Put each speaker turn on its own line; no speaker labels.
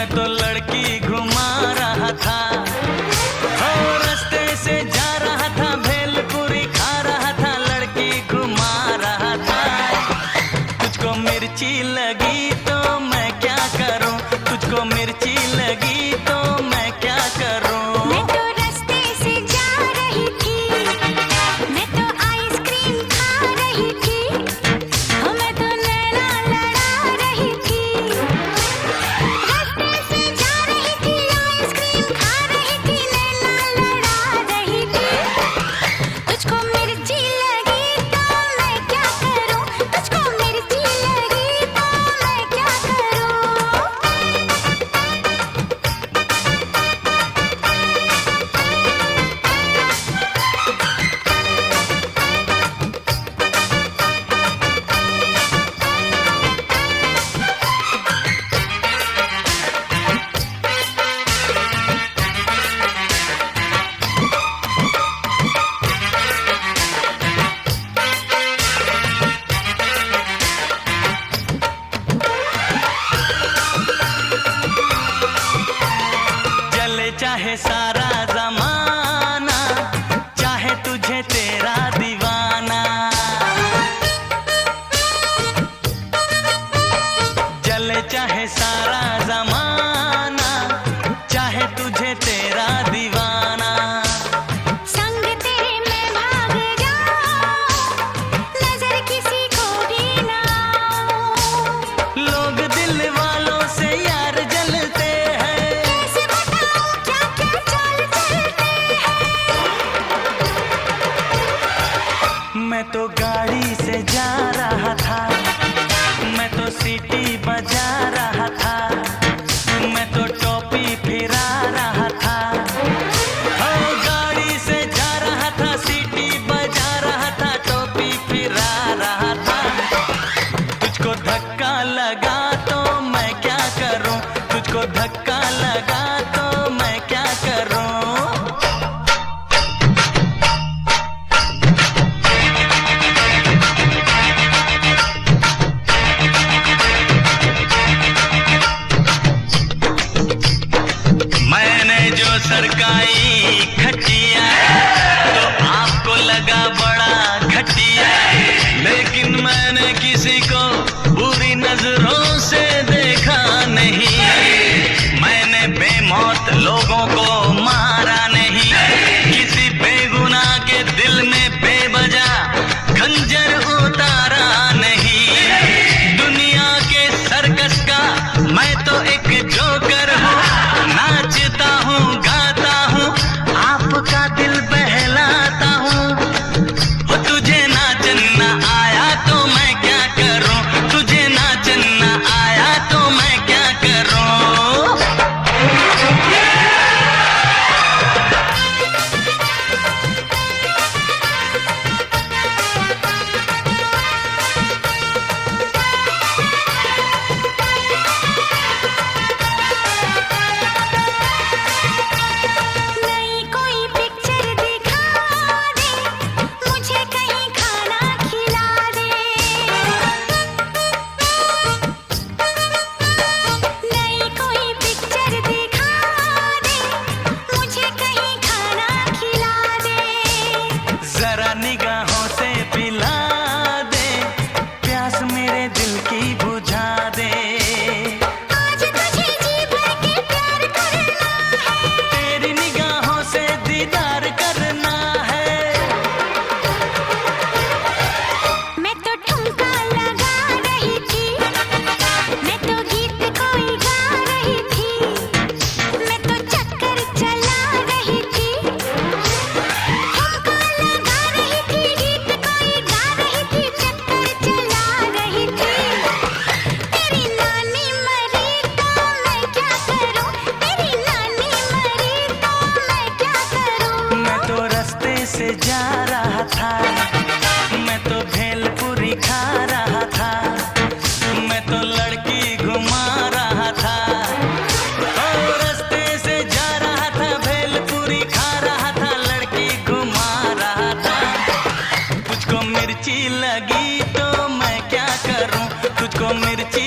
मैं तो लड़की घुमा रहा था, और रास्ते से जा रहा था, भेलपुरी खा रहा था, लड़की घुमा रहा था। तुझको मिर्ची लगी तो मैं क्या करूं, तुझको मिर्ची लगी तो मैं क्या करूं।
मैं तो रास्ते से जा रही थी, मैं तो आइसक्रीम खा रही थी, मैं तो नैना लड़ा रही थी। रास्ते से जा रही थी, आइसक्रीम खा रही थी, नैना लड़ा रही थी। तुझको मिर्ची लगी तो मैं क्या करूं, तुझको मिर्ची लगी तो मैं क्या करूं।
चले चाहे सारा जमाना, चाहे तुझे तेरा दीवाना, चले चाहे सारा जमाना, चाहे तुझे तेरा दीवाना।
संग तेरे मैं भाग जाऊं, नजर किसी को भी ना आऊं।
लोग दिल वालों से यार जलते हैं,
कैसे बताऊं क्या क्या चाल चलते हैं।
मैं तो गाड़ी से जा रहा था, मैं तो सीटी बजा रहा था, मैं तो टोपी फिरा रहा था। ओ गाड़ी से जा रहा था, सीटी बजा रहा था, टोपी फिरा रहा था। तुझको धक्का लगा तो मैं क्या करूं, तुझको धक्का लगा तो मैं क्या करूं। मैंने जो सरकाई खटिया, तो आपको लगा बड़ा घटिया, लेकिन मैंने किसी को बुरी नजरों से देखा नहीं। मैंने बेमौत लोगों को मारा नहीं, किसी बेगुनाह के दिल में बेवजह खंजर उतारा नहीं। दुनिया के सर्कस का मैं तो एक जोकर हूँ, नाचता हूँ गाता हूँ, आपका दिल बहलाता हूँ। हो तुझे नाचना आया तो मैं क्या करूँ, तुझे नाचना आया तो मैं क्या करूँ।
नई कोई पिक्चर दिखा दे, मुझे कहीं खाना खिला दे। नई कोई पिक्चर दिखा दे, मुझे कहीं खाना खिला दे।
जरा निगाहों से पिला दे, प्यास मेरे दिल की बुझा दे।
आज तुझे जी भर के प्यार करना है,
तेरी निगाहों से दीदार करना है।
मैं तो ठुमका लगा रही थी, मैं तो गीत कोई गा रही थी, मैं तो चक्कर चला रही थी। ठुमका लगा रही थी, गीत कोई गा रही थी, चक्कर चला रही थी। तेरी नानी मरी तो मैं क्या करूं, तेरी नानी मरी तो मैं क्या करूं।
मैं तो रास्ते से जा रहा था, मैं तो भेलपुरी खा रहा था, मैं तो लड़की घुमा रहा था। ओ रास्ते से जा रहा था, भेलपुरी खा रहा था, लड़की घुमा रहा था। तुझको मिर्ची लगी तो मैं क्या करूं, तुझको मिर्ची